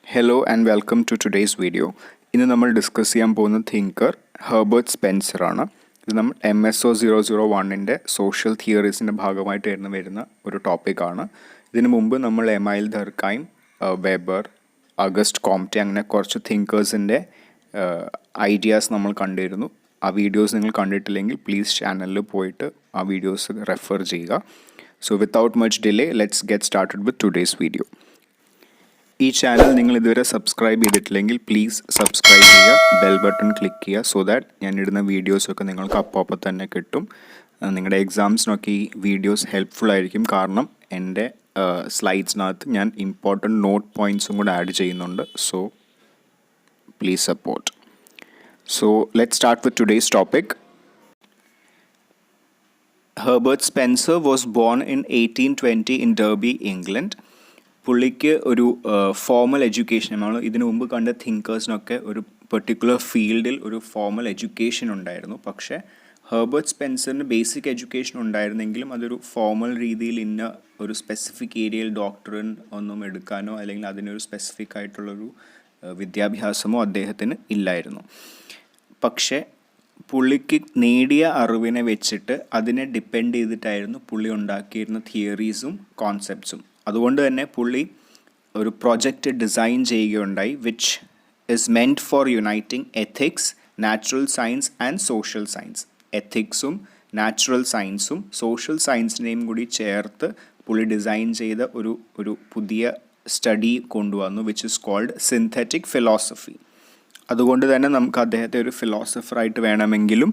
Hello and welcome to today's video. ഇന്ന് നമ്മൾ discuss ചെയ്യാൻ പോകുന്ന തിങ്കർ ഹെർബർട്ട് സ്പെൻസർ ആണ്. ഇത് നമ്മൾ MSO001 സോഷ്യൽ തിയറീസിൻ്റെ ഭാഗമായിട്ട് വരുന്ന ഒരു ടോപ്പിക്കാണ്. ഇതിനു മുമ്പ് നമ്മൾ എമൈൽ ദർക്കൈം, വെബർ, അഗസ്റ്റ് കോംറ്റെ അങ്ങനെ കുറച്ച് തിങ്കേഴ്സിൻ്റെ ഐഡിയാസ് നമ്മൾ കണ്ടിരുന്നു. ആ വീഡിയോസ് നിങ്ങൾ കണ്ടിട്ടില്ലെങ്കിൽ പ്ലീസ് ചാനലിൽ പോയിട്ട് ആ വീഡിയോസ് റെഫർ ചെയ്യുക. So without much delay let's get started with today's video. ഈ ചാനൽ നിങ്ങൾ ഇതുവരെ സബ്സ്ക്രൈബ് ചെയ്തിട്ടില്ലെങ്കിൽ പ്ലീസ് സബ്സ്ക്രൈബ് ചെയ്യുക, ബെൽ ബട്ടൺ ക്ലിക്ക് ചെയ്യുക, സോ ദാറ്റ് ഞാൻ ഇടുന്ന വീഡിയോസൊക്കെ നിങ്ങൾക്ക് അപ്പോൾ തന്നെ കിട്ടും. നിങ്ങളുടെ എക്സാംസിനൊക്കെ ഈ വീഡിയോസ് ഹെൽപ്ഫുൾ ആയിരിക്കും, കാരണം എൻ്റെ സ്ലൈഡ്സിനകത്ത് ഞാൻ ഇമ്പോർട്ടൻറ്റ് നോട്ട് പോയിൻറ്റ്സും കൂടെ ആഡ് ചെയ്യുന്നുണ്ട്. So please support. So let's start with today's topic. Herbert Spencer was born in 1820 in Derby, England. പുള്ളിക്ക് ഒരു ഫോമൽ എഡ്യൂക്കേഷൻ, നമ്മൾ ഇതിനു മുമ്പ് കണ്ട തിങ്കേഴ്സിനൊക്കെ ഒരു പെർട്ടിക്കുലർ ഫീൽഡിൽ ഒരു ഫോമൽ എഡ്യൂക്കേഷൻ ഉണ്ടായിരുന്നു. പക്ഷേ ഹെർബർട്ട് സ്പെൻസറിന് ബേസിക് എഡ്യൂക്കേഷൻ ഉണ്ടായിരുന്നെങ്കിലും അതൊരു ഫോമൽ രീതിയിൽ ഇന്ന ഒരു സ്പെസിഫിക് ഏരിയയിൽ ഡോക്ടറിൻ ഒന്നും എടുക്കാനോ അല്ലെങ്കിൽ അതിനൊരു സ്പെസിഫിക് ആയിട്ടുള്ളൊരു വിദ്യാഭ്യാസമോ അദ്ദേഹത്തിന് ഇല്ലായിരുന്നു. പക്ഷേ പുള്ളിക്ക് നേടിയ അറിവിനെ വെച്ചിട്ട് അതിനെ ഡിപ്പെൻഡ് ചെയ്തിട്ടായിരുന്നു പുള്ളി ഉണ്ടാക്കിയിരുന്ന തിയറീസും കോൺസെപ്റ്റ്സും. അതുകൊണ്ട് തന്നെ പുള്ളി ഒരു പ്രൊജക്റ്റ് ഡിസൈൻ ചെയ്യുകയുണ്ടായി, which is meant for uniting ethics, natural science and social science. എത്തിക്സും നാച്ചുറൽ സയൻസും സോഷ്യൽ സയൻസിനെയും കൂടി ചേർത്ത് പുള്ളി ഡിസൈൻ ചെയ്ത ഒരു പുതിയ സ്റ്റഡി കൊണ്ടുവന്നു, which is called synthetic philosophy. അതുകൊണ്ട് തന്നെ നമുക്ക് അദ്ദേഹത്തെ ഒരു ഫിലോസഫറായിട്ട് വേണമെങ്കിലും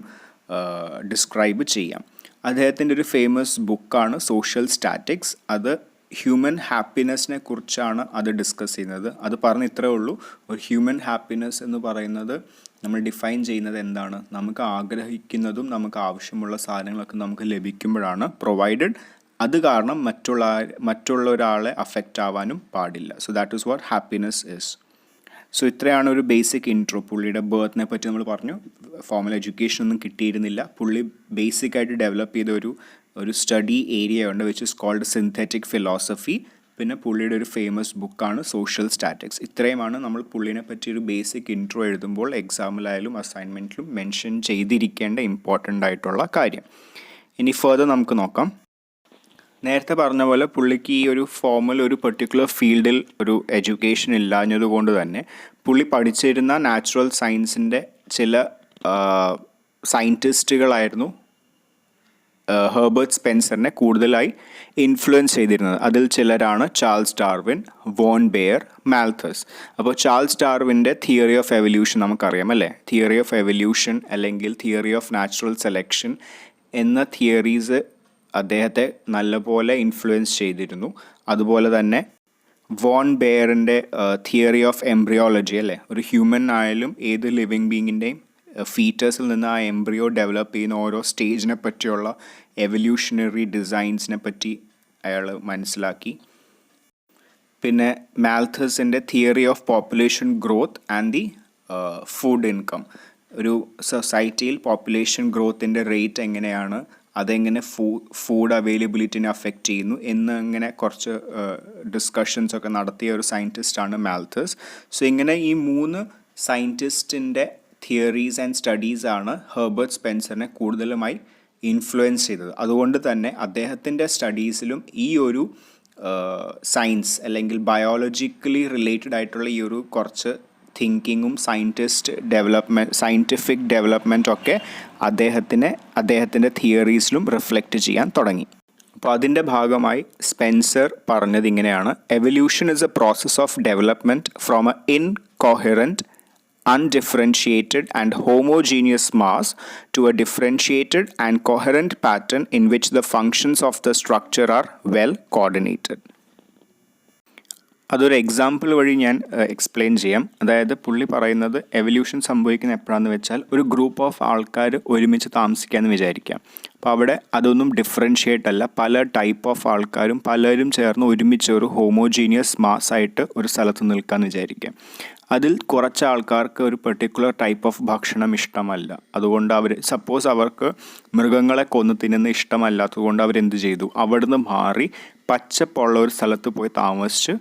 ഡിസ്ക്രൈബ് ചെയ്യാം. അദ്ദേഹത്തിൻ്റെ ഒരു ഫേമസ് ബുക്കാണ് സോഷ്യൽ സ്റ്റാറ്റിക്സ്. അത് ഹ്യൂമൻ ഹാപ്പിനെസ്സിനെ കുറിച്ചാണ് അത് ഡിസ്കസ് ചെയ്യുന്നത്. അത് പറഞ്ഞ് ഇത്രയേ ഉള്ളൂ. ഒരു ഹ്യൂമൻ ഹാപ്പിനെസ് എന്ന് പറയുന്നത് നമ്മൾ ഡിഫൈൻ ചെയ്യുന്നത് എന്താണ്? നമുക്ക് ആഗ്രഹിക്കുന്നതും നമുക്ക് ആവശ്യമുള്ള സാധനങ്ങളൊക്കെ നമുക്ക് ലഭിക്കുമ്പോഴാണ്, പ്രൊവൈഡഡ് അത് കാരണം മറ്റുള്ള ഒരാളെ അഫക്റ്റ് ആവാനും പാടില്ല. So that is what happiness is. So ഇത്രയാണ് ഒരു ബേസിക് ഇൻട്രോ. പുള്ളിയുടെ ബർത്തിനെ പറ്റി നമ്മൾ പറഞ്ഞു. ഫോമൽ എഡ്യൂക്കേഷൻ ഒന്നും കിട്ടിയിരുന്നില്ല. പുള്ളി ബേസിക്കായിട്ട് ഡെവലപ്പ് ചെയ്ത ഒരു സ്റ്റഡി ഏരിയ ഉണ്ട്, which is called synthetic philosophy. പിന്നെ പുള്ളിയുടെ ഒരു ഫേമസ് ബുക്കാണ് സോഷ്യൽ സ്റ്റാറ്റിക്സ്. ഇത്രയുമാണ് നമ്മൾ പുള്ളിനെ പറ്റി ഒരു ബേസിക് ഇൻട്രോ എഴുതുമ്പോൾ എക്സാമിലായാലും അസൈൻമെൻറ്റിലും മെൻഷൻ ചെയ്തിരിക്കേണ്ട ഇമ്പോർട്ടൻ്റ് ആയിട്ടുള്ള കാര്യം. ഇനി ഫർദർ നമുക്ക് നോക്കാം. നേരത്തെ പറഞ്ഞ പോലെ പുള്ളിക്ക് ഈ ഒരു ഫോമൽ ഒരു പെർട്ടിക്കുലർ ഫീൽഡിൽ ഒരു എഡ്യൂക്കേഷൻ ഇല്ലാഞ്ഞതുകൊണ്ട് തന്നെ പുള്ളി പഠിച്ചിരുന്ന നാച്ചുറൽ സയൻസിൻ്റെ ചില സയൻറ്റിസ്റ്റുകളായിരുന്നു ഹെർബർട്ട് സ്പെൻസറിനെ കൂടുതലായി ഇൻഫ്ലുവൻസ് ചെയ്തിരുന്നത്. അതിൽ ചിലരാണ് Charles Darwin, von Baer, Malthus. അപ്പോൾ ചാൾസ് ഡാർവിൻ്റെ തിയറി ഓഫ് എവല്യൂഷൻ നമുക്കറിയാം അല്ലേ? തിയറി ഓഫ് എവല്യൂഷൻ അല്ലെങ്കിൽ തിയറി ഓഫ് നാച്ചുറൽ സെലക്ഷൻ എന്ന തിയറീസ് അദ്ദേഹത്തെ നല്ലപോലെ ഇൻഫ്ലുവൻസ് ചെയ്തിരുന്നു. അതുപോലെ തന്നെ വോൺ ബെയറിൻ്റെ തിയറി ഓഫ് എംബ്രിയോളജി അല്ലേ? ഒരു ഹ്യൂമൻ ആയാലും ഏത് ലിവിങ് ബീങ്ങിൻ്റെയും ഫീറ്റേഴ്സിൽ നിന്ന് ആ എംബ്രിയോ ഡെവലപ്പ് ചെയ്യുന്ന ഓരോ സ്റ്റേജിനെ പറ്റിയുള്ള എവല്യൂഷണറി ഡിസൈൻസിനെ പറ്റി അയാൾ മനസ്സിലാക്കി. പിന്നെ മാൽത്തസിൻ്റെ theory of population growth and the food income. ഒരു സൊസൈറ്റിയിൽ പോപ്പുലേഷൻ ഗ്രോത്തിൻ്റെ റേറ്റ് എങ്ങനെയാണ്, അതെങ്ങനെ ഫുഡ് അവൈലബിലിറ്റിനെ അഫക്റ്റ് ചെയ്യുന്നു എന്നിങ്ങനെ കുറച്ച് ഡിസ്കഷൻസൊക്കെ നടത്തിയ ഒരു സയൻറ്റിസ്റ്റാണ് മാൽത്തസ്. സോ ഇങ്ങനെ ഈ 3 സയൻറ്റിസ്റ്റിൻ്റെ തിയറീസ് ആൻഡ് സ്റ്റഡീസാണ് ഹെർബർട്ട് സ്പെൻസറിനെ കൂടുതലുമായി ഇൻഫ്ലുവൻസ് ചെയ്തത്. അതുകൊണ്ട് തന്നെ അദ്ദേഹത്തിൻ്റെ സ്റ്റഡീസിലും ഈ ഒരു സയൻസ് അല്ലെങ്കിൽ ബയോളജിക്കലി റിലേറ്റഡ് ആയിട്ടുള്ള ഈ ഒരു കുറച്ച് തിങ്കിങ്ങും സയൻറ്റിഫിക് ഡെവലപ്മെൻറ്റും ഒക്കെ അദ്ദേഹത്തിൻ്റെ തിയറീസിലും റിഫ്ലക്റ്റ് ചെയ്യാൻ തുടങ്ങി. അപ്പോൾ അതിൻ്റെ ഭാഗമായി സ്പെൻസർ പറഞ്ഞത് ഇങ്ങനെയാണ്: evolution is a process of development from a incoherent, undifferentiated and homogeneous mass to a differentiated and coherent pattern in which the functions of the structure are well coordinated. അതൊരു example വഴി ഞാൻ explain ചെയ്യാം. അതായത് പുള്ളി പറയുന്നത് evolution സംഭവിക്കുന്ന എപ്പോഴാണെന്ന് വെച്ചാൽ, ഒരു ഗ്രൂപ്പ് ഓഫ് ആൾക്കാർ ഒരുമിച്ച് താമസിക്കാമെന്ന് വിചാരിക്കാം. അപ്പോൾ അവിടെ അതൊന്നും ഡിഫറൻഷിയേറ്റ് അല്ല, പല ടൈപ്പ് ഓഫ് ആൾക്കാരും പലരും ചേർന്ന് ഒരുമിച്ച് ഒരു ഹോമോജീനിയസ് മാസ്സായിട്ട് ഒരു സ്ഥലത്ത് നിൽക്കാമെന്ന് വിചാരിക്കാം. അതിൽ കുറച്ച് ആൾക്കാർക്ക് ഒരു പെർട്ടിക്കുലർ ടൈപ്പ് ഓഫ് ഭക്ഷണം ഇഷ്ടമല്ല. അതുകൊണ്ട് അവർക്ക് മൃഗങ്ങളെ കൊന്ന് തിന്നുന്ന ഇഷ്ടമല്ലാത്തത് കൊണ്ട് അവരെന്ത് ചെയ്തു, അവിടുന്ന് മാറി പച്ചപ്പുള്ള ഒരു സ്ഥലത്ത് പോയി താമസിച്ച്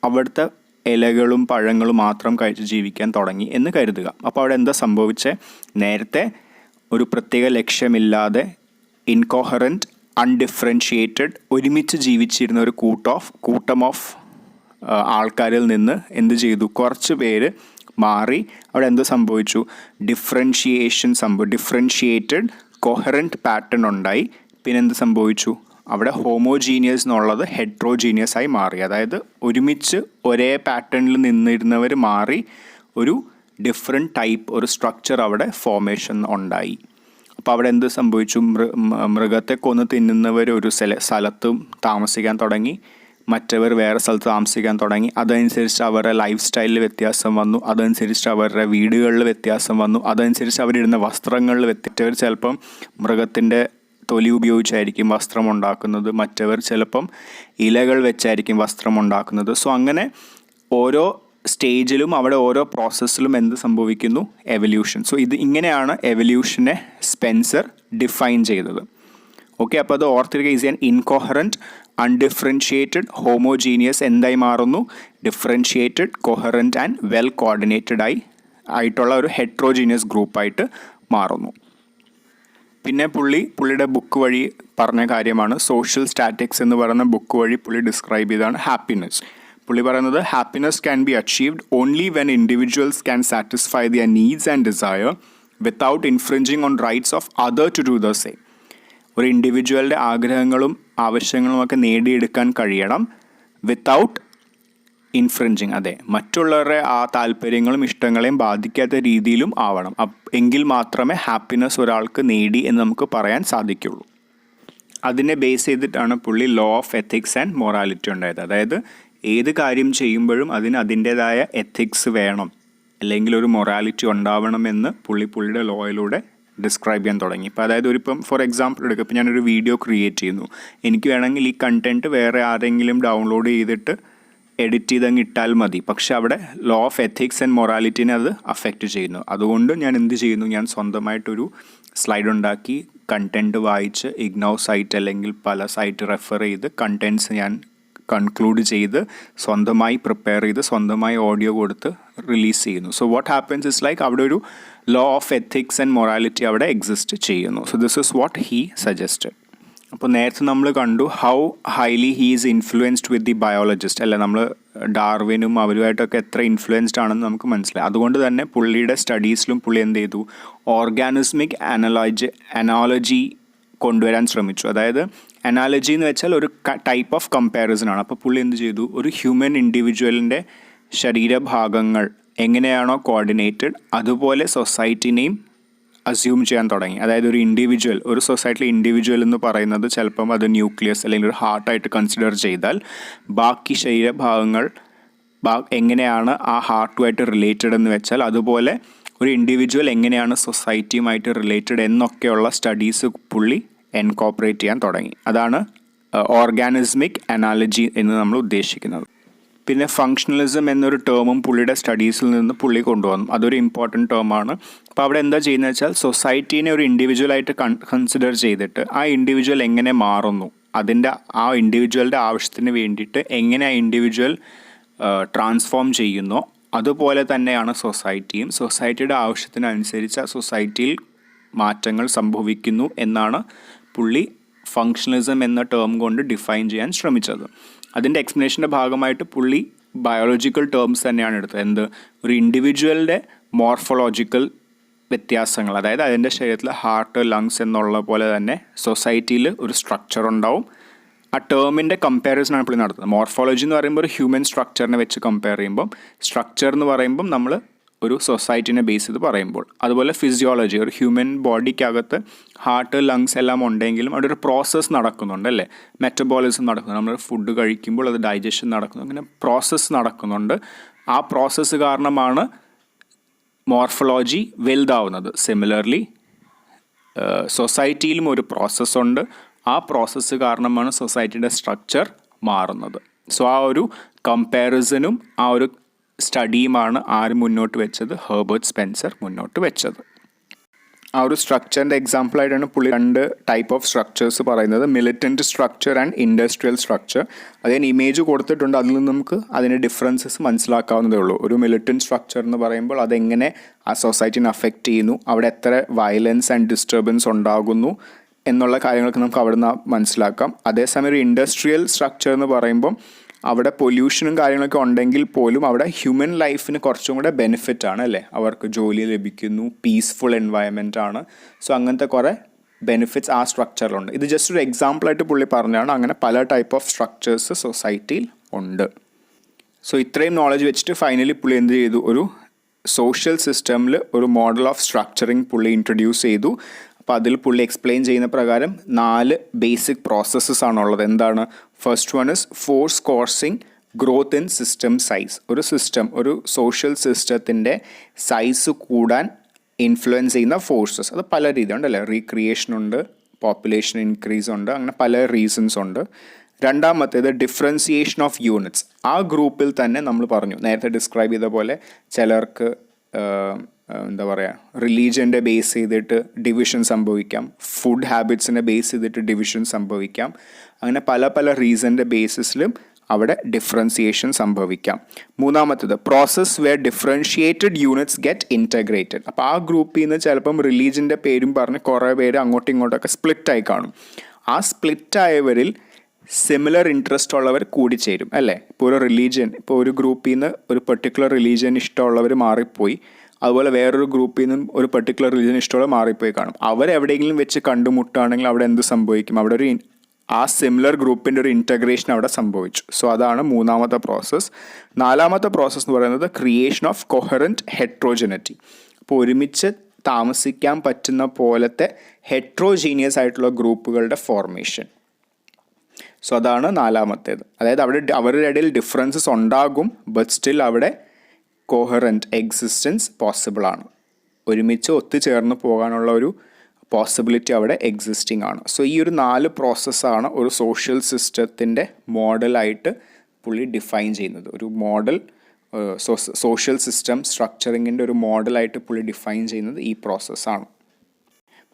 അവിടുത്തെ ഇലകളും പഴങ്ങളും മാത്രം കഴിച്ച് ജീവിക്കാൻ തുടങ്ങി എന്ന് കരുതുക. അപ്പോൾ അവിടെ എന്താ സംഭവിച്ചത്? നേരത്തെ ഒരു പ്രത്യേക ലക്ഷ്യമില്ലാതെ ഇൻകോഹറൻറ്റ്, അൺഡിഫറൻഷിയേറ്റഡ്, ഒരുമിച്ച് ജീവിച്ചിരുന്ന ഒരു കൂട്ടം ഓഫ് ആൾക്കാരിൽ നിന്ന് എന്ത് ചെയ്തു? കുറച്ച് പേര് മാറി അവിടെ എന്ത് സംഭവിച്ചു? ഡിഫറൻഷിയേറ്റഡ് കൊഹറൻറ്റ് പാറ്റേൺ ഉണ്ടായി. പിന്നെ എന്ത് സംഭവിച്ചു? അവിടെ ഹോമോജീനിയസ് എന്നുള്ളത് ഹെട്രോജീനിയസ് ആയി മാറി. അതായത് ഒരുമിച്ച് ഒരേ പാറ്റേണിൽ നിന്നിരുന്നവർ മാറി ഒരു ഡിഫറെൻറ്റ് ടൈപ്പ്, ഒരു സ്ട്രക്ചർ അവിടെ ഫോർമേഷൻ ഉണ്ടായി. അപ്പോൾ അവിടെ എന്ത് സംഭവിച്ചു? മൃഗത്തെ കൊന്ന് തിന്നുന്നവർ ഒരു സ്ഥലത്തും താമസിക്കാൻ തുടങ്ങി, മറ്റവർ വേറെ സ്ഥലത്ത് താമസിക്കാൻ തുടങ്ങി. അതനുസരിച്ച് അവരുടെ ലൈഫ് സ്റ്റൈലിൽ വ്യത്യാസം വന്നു, അതനുസരിച്ച് അവരുടെ വീടുകളിൽ വ്യത്യാസം വന്നു, അതനുസരിച്ച് അവരിടുന്ന വസ്ത്രങ്ങളിൽ മറ്റവർ ചിലപ്പം മൃഗത്തിൻ്റെ തൊലി ഉപയോഗിച്ചായിരിക്കും വസ്ത്രം ഉണ്ടാക്കുന്നത്, മറ്റവർ ചിലപ്പം ഇലകൾ വെച്ചായിരിക്കും വസ്ത്രം ഉണ്ടാക്കുന്നത്. സോ അങ്ങനെ ഓരോ സ്റ്റേജിലും അവിടെ ഓരോ പ്രോസസ്സിലും എന്ത് സംഭവിക്കുന്നു? എവല്യൂഷൻ. സോ ഇങ്ങനെയാണ് എവല്യൂഷനെ സ്പെൻസർ ഡിഫൈൻ ചെയ്തത്. ഓക്കെ, അപ്പോൾ അത് ഓർത്തിരിക്കുക. ഈസ് ആൻ ഇൻകോഹറൻറ്റ്, അൺഡിഫറൻഷിയേറ്റഡ്, ഹോമോജീനിയസ് എന്തായി മാറുന്നു? Differentiated, coherent and well coordinated ആയിട്ടുള്ള ഒരു ഹെട്രോജീനിയസ് ഗ്രൂപ്പായിട്ട് മാറുന്നു. പിന്നെ പുള്ളിയുടെ ബുക്ക് വഴി പറഞ്ഞ കാര്യമാണ് സോഷ്യൽ സ്റ്റാറ്റിക്സ് എന്ന് പറയുന്ന ബുക്ക് വഴി പുള്ളി ഡിസ്ക്രൈബ് ചെയ്താണ് ഹാപ്പിനെസ്. പുള്ളി പറയുന്നത് happiness can be achieved only when individuals can satisfy their needs and desire without infringing on rights of other to do the same. ഒരു ഇൻഡിവിജ്വലിൻ്റെ ആഗ്രഹങ്ങളും ആവശ്യങ്ങളുമൊക്കെ നേടിയെടുക്കാൻ കഴിയണം വിത്തൗട്ട് ഇൻഫ്രിഞ്ചിങ്, അതെ, മറ്റുള്ളവരുടെ ആ താല്പര്യങ്ങളും ഇഷ്ടങ്ങളെയും ബാധിക്കാത്ത രീതിയിലും ആവണം. എങ്കിൽ മാത്രമേ ഹാപ്പിനെസ് ഒരാൾക്ക് നേടി എന്ന് നമുക്ക് പറയാൻ സാധിക്കുള്ളൂ. അതിനെ ബേസ് ചെയ്തിട്ടാണ് പുള്ളി law of ethics and morality ഉണ്ടായത്. അതായത് ഏത് കാര്യം ചെയ്യുമ്പോഴും അതിന് അതിൻ്റേതായ എത്തിക്സ് വേണം, അല്ലെങ്കിൽ ഒരു മൊറാലിറ്റി ഉണ്ടാവണമെന്ന് പുള്ളിയുടെ ലോയിലൂടെ ഡിസ്ക്രൈബ് ചെയ്യാൻ തുടങ്ങി. ഇപ്പോൾ അതായത് ഫോർ എക്സാമ്പിൾ എടുക്കുക, ഇപ്പോൾ ഞാനൊരു വീഡിയോ ക്രിയേറ്റ് ചെയ്യുന്നു, എനിക്ക് വേണമെങ്കിൽ ഈ കണ്ടൻറ്റ് വേറെ ആരെങ്കിലും ഡൗൺലോഡ് ചെയ്തിട്ട് എഡിറ്റ് ചെയ്തങ്ങ് ഇട്ടാൽ മതി. പക്ഷെ അവിടെ ലോ ഓഫ് എത്തിക്സ് ആൻഡ് മൊറാലിറ്റിനെ അത് അഫക്റ്റ് ചെയ്യുന്നു. അതുകൊണ്ട് ഞാൻ എന്ത് ചെയ്യുന്നു? ഞാൻ സ്വന്തമായിട്ടൊരു സ്ലൈഡ് ഉണ്ടാക്കി കണ്ടൻറ്റ് വായിച്ച് ഇഗ്നോ സൈറ്റ് അല്ലെങ്കിൽ പല സൈറ്റ് റെഫർ ചെയ്ത് കണ്ടൻറ്റ്സ് ഞാൻ കൺക്ലൂഡ് ചെയ്ത് സ്വന്തമായി പ്രിപ്പയർ ചെയ്ത് സ്വന്തമായി ഓഡിയോ കൊടുത്ത് റിലീസ് ചെയ്യുന്നു. So what happens is like അവിടെ ഒരു law of ethics and morality അവിടെ എക്സിസ്റ്റ് ചെയ്യുന്നു. So this is what he suggested. അപ്പോൾ നേരത്തെ നമ്മൾ കണ്ടു how highly he is influenced with the biologist, അല്ല, നമ്മൾ ഡാർവിനും അവരുമായിട്ടൊക്കെ എത്ര ഇൻഫ്ലുവൻസ്ഡ് ആണെന്ന് നമുക്ക് മനസ്സിലായി. അതുകൊണ്ട് തന്നെ പുള്ളിയുടെ സ്റ്റഡീസിലും പുള്ളി എന്ത് ചെയ്തു? ഓർഗാനിസ്മിക് അനോളജി കൊണ്ടുവരാൻ ശ്രമിച്ചു. അതായത് അനാലജി എന്ന് വെച്ചാൽ ഒരു ടൈപ്പ് ഓഫ് കമ്പാരിസൺ ആണ്. അപ്പോൾ പുള്ളി എന്ത് ചെയ്തു? ഒരു ഹ്യൂമൻ ഇൻഡിവിജ്വലിൻ്റെ ശരീരഭാഗങ്ങൾ എങ്ങനെയാണോ കോർഡിനേറ്റഡ് അതുപോലെ സൊസൈറ്റിനെയും അസ്യൂം ചെയ്യാൻ തുടങ്ങി. അതായത് ഒരു സൊസൈറ്റിയിലെ ഇൻഡിവിജ്വൽ എന്ന് പറയുന്നത് ചിലപ്പം അത് ന്യൂക്ലിയസ് അല്ലെങ്കിൽ ഒരു ഹാർട്ടായിട്ട് കൺസിഡർ ചെയ്താൽ ബാക്കി ശരീരഭാഗങ്ങൾ എങ്ങനെയാണ് ആ ഹാർട്ടുമായിട്ട് റിലേറ്റഡ് എന്ന് വെച്ചാൽ അതുപോലെ ഒരു ഇൻഡിവിജ്വൽ എങ്ങനെയാണ് സൊസൈറ്റിയുമായിട്ട് റിലേറ്റഡ് എന്നൊക്കെയുള്ള സ്റ്റഡീസ് പുള്ളി എൻകോപ്പറേറ്റ് ചെയ്യാൻ തുടങ്ങി. അതാണ് ഓർഗാനിസ്മിക് അനാലജി എന്ന് നമ്മൾ ഉദ്ദേശിക്കുന്നത്. പിന്നെ ഫങ്ഷണലിസം എന്നൊരു ടേമും പുള്ളിയുടെ സ്റ്റഡീസിൽ നിന്ന് പുള്ളി കൊണ്ടുവന്നു. അതൊരു ഇമ്പോർട്ടൻറ്റ് ടേമാണ്. അപ്പോൾ അവിടെ എന്താ ചെയ്യുന്നത് വെച്ചാൽ സൊസൈറ്റീനെ ഒരു ഇൻഡിവിജ്വലായിട്ട് കൺസിഡർ ചെയ്തിട്ട് ആ ഇൻഡിവിജ്വൽ എങ്ങനെ മാറുന്നു, ആ ഇൻഡിവിജ്വലിൻ്റെ ആവശ്യത്തിന് വേണ്ടിയിട്ട് എങ്ങനെ ആ ഇൻഡിവിജ്വൽ ട്രാൻസ്ഫോം ചെയ്യുന്നോ അതുപോലെ തന്നെയാണ് സൊസൈറ്റിയും. സൊസൈറ്റിയുടെ ആവശ്യത്തിനനുസരിച്ച് ആ സൊസൈറ്റിയിൽ മാറ്റങ്ങൾ സംഭവിക്കുന്നു എന്നാണ് പുള്ളി ഫങ്ഷണലിസം എന്ന ടേം കൊണ്ട് ഡിഫൈൻ ചെയ്യാൻ ശ്രമിച്ചത്. അതിൻ്റെ എക്സ്പ്ലനേഷൻ്റെ ഭാഗമായിട്ട് പുള്ളി ബയോളജിക്കൽ ടേംസ് തന്നെയാണ് എടുത്തത്. ഒരു ഇൻഡിവിജ്വലിൻ്റെ മോർഫോളജിക്കൽ വ്യത്യാസങ്ങൾ, അതായത് അതിൻ്റെ ശരീരത്തിൽ ഹാർട്ട്, ലങ്സ് എന്നുള്ള പോലെ തന്നെ സൊസൈറ്റിയിൽ ഒരു സ്ട്രക്ചർ ഉണ്ടാവും. ആ ടേമിൻ്റെ കമ്പാരിസണാണ് പുള്ളി നടത്തുന്നത്. മോർഫോളജി എന്ന് പറയുമ്പോൾ ഒരു ഹ്യൂമൻ സ്ട്രക്ചറിനെ വെച്ച് കമ്പയർ ചെയ്യുമ്പം, സ്ട്രക്ചർ എന്ന് പറയുമ്പം നമ്മൾ ഒരു സൊസൈറ്റിനെ ബേസ് ചെയ്ത് പറയുമ്പോൾ, അതുപോലെ ഫിസിയോളജി, ഒരു ഹ്യൂമൻ ബോഡിക്കകത്ത് ഹാർട്ട്, ലങ്സ് എല്ലാം ഉണ്ടെങ്കിലും അവിടെ ഒരു പ്രോസസ്സ് നടക്കുന്നുണ്ട്, അല്ലേ? മെറ്റബോളിസം നടക്കുന്നു. നമ്മൾ ഫുഡ് കഴിക്കുമ്പോൾ അത് ഡൈജഷൻ നടക്കുന്നു. അങ്ങനെ പ്രോസസ്സ് നടക്കുന്നുണ്ട്. ആ പ്രോസസ്സ് കാരണമാണ് മോർഫോളജി വലുതാവുന്നത്. സിമിലർലി സൊസൈറ്റിയിലും ഒരു പ്രോസസ്സുണ്ട്. ആ പ്രോസസ്സ് കാരണമാണ് സൊസൈറ്റിയുടെ സ്ട്രക്ചർ മാറുന്നത്. സോ ആ ഒരു കമ്പാരിസണും ആ ഒരു സ്റ്റഡിയുമാണ് ആര് മുന്നോട്ട് വെച്ചത്? ഹെർബർട്ട് സ്പെൻസർ മുന്നോട്ട് വെച്ചത്. ആ ഒരു സ്ട്രക്ചറിൻ്റെ എക്സാമ്പിളായിട്ടാണ് പുള്ളി 2 ടൈപ്പ് ഓഫ് സ്ട്രക്ചേഴ്സ് പറയുന്നത്, militant structure and industrial structure. അതിന് ഇമേജ് കൊടുത്തിട്ടുണ്ട്, അതിൽ നിന്ന് നമുക്ക് അതിൻ്റെ ഡിഫറൻസസ് മനസ്സിലാക്കാവുന്നതേ ഉള്ളൂ. ഒരു മിലിറ്റൻറ്റ് സ്ട്രക്ചർ എന്ന് പറയുമ്പോൾ അതെങ്ങനെ ആ സൊസൈറ്റിനെ അഫക്റ്റ് ചെയ്യുന്നു, അവിടെ എത്ര വയലൻസ് ആൻഡ് ഡിസ്റ്റർബൻസ് ഉണ്ടാകുന്നു എന്നുള്ള കാര്യങ്ങളൊക്കെ നമുക്ക് അവിടെ നിന്ന് മനസ്സിലാക്കാം. അതേസമയം ഒരു ഇൻഡസ്ട്രിയൽ സ്ട്രക്ചർ എന്ന് പറയുമ്പോൾ അവിടെ പൊല്യൂഷനും കാര്യങ്ങളൊക്കെ ഉണ്ടെങ്കിൽ പോലും അവിടെ ഹ്യൂമൻ ലൈഫിന് കുറച്ചും കൂടെ ബെനിഫിറ്റ് ആണ് അല്ലേ, അവർക്ക് ജോലി ലഭിക്കുന്നു, പീസ്ഫുൾ എൻവയൺമെൻ്റ് ആണ്. സോ അങ്ങനത്തെ കുറേ ബെനിഫിറ്റ്സ് ആ സ്ട്രക്ചറിലുണ്ട്. ഇത് ജസ്റ്റ് ഒരു എക്സാമ്പിളായിട്ട് പുള്ളി പറഞ്ഞാണ്. അങ്ങനെ പല ടൈപ്പ് ഓഫ് സ്ട്രക്ചേഴ്സ് സൊസൈറ്റിയിൽ ഉണ്ട്. സോ ഇത്രയും നോളജ് വെച്ചിട്ട് ഫൈനലി പുള്ളി എന്ത് ചെയ്തു, ഒരു സോഷ്യൽ സിസ്റ്റമിൽ ഒരു മോഡൽ ഓഫ് സ്ട്രക്ചറിങ് പുള്ളി ഇൻട്രൊഡ്യൂസ് ചെയ്തു. അപ്പോൾ അതിൽ പുള്ളി എക്സ്പ്ലെയിൻ ചെയ്യുന്ന പ്രകാരം 4 ബേസിക് പ്രോസസ്സസ് ആണുള്ളത്. എന്താണ്? First one is force causing growth in system size. ഒരു സിസ്റ്റം, ഒരു സോഷ്യൽ സിസ്റ്റത്തിൻ്റെ സൈസ് കൂടാൻ ഇൻഫ്ലുവൻസ് ചെയ്യുന്ന ഫോഴ്സസ്, അത് പല രീതിയുണ്ടല്ലേ. റീക്രിയേഷൻ ഉണ്ട്, പോപ്പുലേഷൻ ഇൻക്രീസ് ഉണ്ട്, അങ്ങനെ പല റീസൺസ് ഉണ്ട്. രണ്ടാമത്തേത് ഡിഫറൻസിയേഷൻ ഓഫ് യൂണിറ്റ്സ്. ആ ഗ്രൂപ്പിൽ തന്നെ നമ്മൾ പറഞ്ഞു, നേരത്തെ ഡിസ്ക്രൈബ് ചെയ്ത പോലെ ചിലർക്ക് എന്താ പറയുക, റിലീജിയൻ്റെ ബേസ് ചെയ്തിട്ട് ഡിവിഷൻ സംഭവിക്കാം, ഫുഡ് ഹാബിറ്റ്സിനെ ബേസ് ചെയ്തിട്ട് ഡിവിഷൻ സംഭവിക്കാം. അങ്ങനെ പല പല റീസണിൻ്റെ ബേസിസിലും അവിടെ ഡിഫറൻസിയേഷൻ സംഭവിക്കാം. മൂന്നാമത്തേത് process where differentiated units get integrated. അപ്പോൾ ആ ഗ്രൂപ്പിൽ നിന്ന് ചിലപ്പം റിലീജിയൻ്റെ പേരും പറഞ്ഞ് കുറേ പേര് അങ്ങോട്ടും ഇങ്ങോട്ടൊക്കെ സ്പ്ലിറ്റായി കാണും. ആ സ്പ്ലിറ്റായവരിൽ സിമിലർ ഇൻട്രസ്റ്റ് ഉള്ളവർ കൂടിച്ചേരും അല്ലേ. ഇപ്പോൾ ഒരു റിലീജിയൻ, ഇപ്പോൾ ഒരു ഗ്രൂപ്പിൽ നിന്ന് ഒരു പെർട്ടിക്കുലർ റിലീജിയൻ ഇഷ്ടമുള്ളവർ മാറിപ്പോയി, അതുപോലെ വേറൊരു ഗ്രൂപ്പിൽ നിന്നും ഒരു പെർട്ടിക്കുലർ റിലീജിയൻ ഇഷ്ടമുള്ള മാറിപ്പോയി കാണും. അവരെവിടെയെങ്കിലും വെച്ച് കണ്ടുമുട്ടുകയാണെങ്കിൽ അവിടെ എന്ത് സംഭവിക്കും, അവിടെ ഒരു ആ സിമിലർ ഗ്രൂപ്പിൻ്റെ ഒരു ഇൻറ്റഗ്രേഷൻ അവിടെ സംഭവിച്ചു. സോ അതാണ് മൂന്നാമത്തെ പ്രോസസ്സ്. നാലാമത്തെ പ്രോസസ്സ് എന്ന് പറയുന്നത് ക്രിയേഷൻ ഓഫ് കൊഹറൻറ്റ് ഹെട്രോജനിറ്റി. അപ്പോൾ ഒരുമിച്ച് താമസിക്കാൻ പറ്റുന്ന പോലത്തെ ഹെട്രോജീനിയസ് ആയിട്ടുള്ള ഗ്രൂപ്പുകളുടെ ഫോർമേഷൻ. സോ അതാണ് നാലാമത്തേത്. അതായത് അവരുടെ ഇടയിൽ ഡിഫറൻസസ് ഉണ്ടാകും, ബട്ട് സ്റ്റിൽ അവിടെ കോഹറൻറ്റ് എക്സിസ്റ്റൻസ് പോസിബിൾ ആണ്. ഒരുമിച്ച് ഒത്തുചേർന്ന് പോകാനുള്ള ഒരു പോസിബിലിറ്റി അവിടെ എക്സിസ്റ്റിംഗ് ആണ്. സോ ഈ ഒരു 4 പ്രോസസ്സാണ് ഒരു സോഷ്യൽ സിസ്റ്റത്തിൻ്റെ മോഡലായിട്ട് പുള്ളി ഡിഫൈൻ ചെയ്യുന്നത്. ഒരു മോഡൽ, സോഷ്യൽ സിസ്റ്റം സ്ട്രക്ചറിങ്ങിൻ്റെ ഒരു മോഡലായിട്ട് പുള്ളി ഡിഫൈൻ ചെയ്യുന്നത് ഈ പ്രോസസ്സാണ്.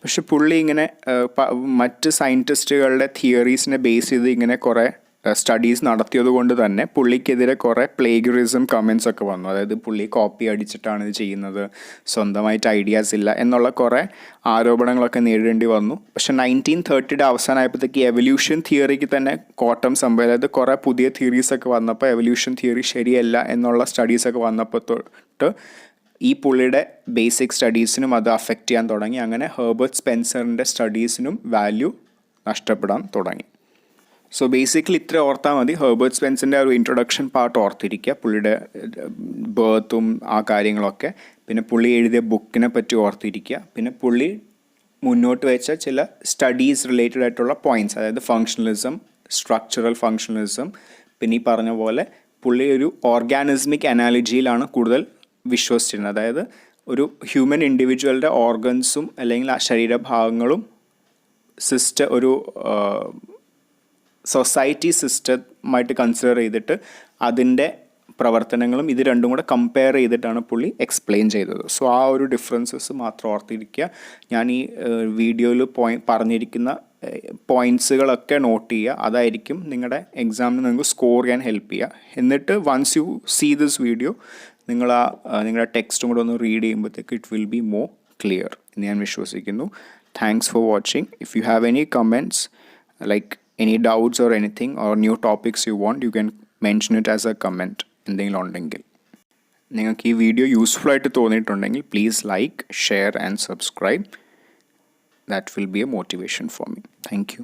പക്ഷെ പുള്ളി ഇങ്ങനെ മറ്റ് സയൻറ്റിസ്റ്റുകളുടെ തിയറീസിനെ ബേസ് ചെയ്ത് ഇങ്ങനെ കുറേ സ്റ്റഡീസ് നടത്തിയത് കൊണ്ട് തന്നെ പുള്ളിക്കെതിരെ കുറേ പ്ലേഗറിസം കമൻസ് ഒക്കെ വന്നു. അതായത് പുള്ളി കോപ്പി അടിച്ചിട്ടാണ് ഇത് ചെയ്യുന്നത്, സ്വന്തമായിട്ട് ഐഡിയാസ് ഇല്ല എന്നുള്ള കുറേ ആരോപണങ്ങളൊക്കെ നേരിടേണ്ടി വന്നു. പക്ഷെ 1930 അവസാനമായപ്പോഴത്തേക്ക് എവല്യൂഷൻ തിയറിക്ക് തന്നെ കോട്ടം സംഭവം. അതായത് കുറേ പുതിയ തിയറീസൊക്കെ വന്നപ്പോൾ എവല്യൂഷൻ തിയറി ശരിയല്ല എന്നുള്ള സ്റ്റഡീസൊക്കെ വന്നപ്പോൾ തൊട്ട് ഈ പുള്ളിയുടെ ബേസിക് സ്റ്റഡീസിനും അത് അഫക്റ്റ് ചെയ്യാൻ തുടങ്ങി. അങ്ങനെ ഹെർബർട്ട് സ്പെൻസറിൻ്റെ സ്റ്റഡീസിനും വാല്യൂ നഷ്ടപ്പെടാൻ തുടങ്ങി. സോ ബേസിക്കലി ഇത്ര ഓർത്താൽ മതി. ഹെർബർട്ട് സ്പെൻസറിൻ്റെ ഒരു ഇൻട്രൊഡക്ഷൻ പാർട്ട് ഓർത്തിരിക്കുക, പുള്ളിയുടെ ബേർത്തും ആ കാര്യങ്ങളൊക്കെ. പിന്നെ പുള്ളി എഴുതിയ ബുക്കിനെ പറ്റി ഓർത്തിരിക്കുക. പിന്നെ പുള്ളി മുന്നോട്ട് വെച്ച ചില സ്റ്റഡീസ് റിലേറ്റഡ് ആയിട്ടുള്ള പോയിൻറ്റ്സ്, അതായത് ഫങ്ഷണലിസം, സ്ട്രക്ചറൽ ഫങ്ഷണലിസം. പിന്നെ ഈ പറഞ്ഞ പോലെ പുള്ളി ഒരു ഓർഗാനിസ്മിക് അനാലജിയിലാണ് കൂടുതൽ വിശ്വസിച്ചിരുന്നത്. അതായത് ഒരു ഹ്യൂമൻ ഇൻഡിവിജ്വലിൻ്റെ ഓർഗൻസും അല്ലെങ്കിൽ ആ ശരീരഭാഗങ്ങളും ഒരു സൊസൈറ്റി സിസ്റ്റമായിട്ട് കൺസിഡർ ചെയ്തിട്ട് അതിൻ്റെ പ്രവർത്തനങ്ങളും ഇത് രണ്ടും കൂടെ കമ്പയർ ചെയ്തിട്ടാണ് പുള്ളി എക്സ്പ്ലെയിൻ ചെയ്തത്. സോ ആ ഒരു ഡിഫറൻസസ് മാത്രം ഓർത്തിരിക്കുക. ഞാൻ ഈ വീഡിയോയിൽ പറഞ്ഞിരിക്കുന്ന പോയിൻറ്റ്സുകളൊക്കെ നോട്ട് ചെയ്യുക. അതായിരിക്കും നിങ്ങളുടെ എക്സാമിന് നിങ്ങൾക്ക് സ്കോർ ചെയ്യാൻ ഹെൽപ്പ് ചെയ്യുക. എന്നിട്ട് once you see this video നിങ്ങളുടെ ടെക്സ്റ്റും കൂടെ ഒന്ന് റീഡ് ചെയ്യുമ്പോഴത്തേക്ക് it will be more clear എന്ന് ഞാൻ വിശ്വസിക്കുന്നു. Thanks for watching. If you have any comments like any doubts or anything or new topics you want, you can mention it as a comment എന്തെങ്കിലും ഉണ്ടെങ്കിൽ. നിങ്ങൾക്ക് ഈ video useful ആയിട്ട് തോന്നിയിട്ടുണ്ടെങ്കിൽ please like, share and subscribe. That will be a motivation for me. Thank you.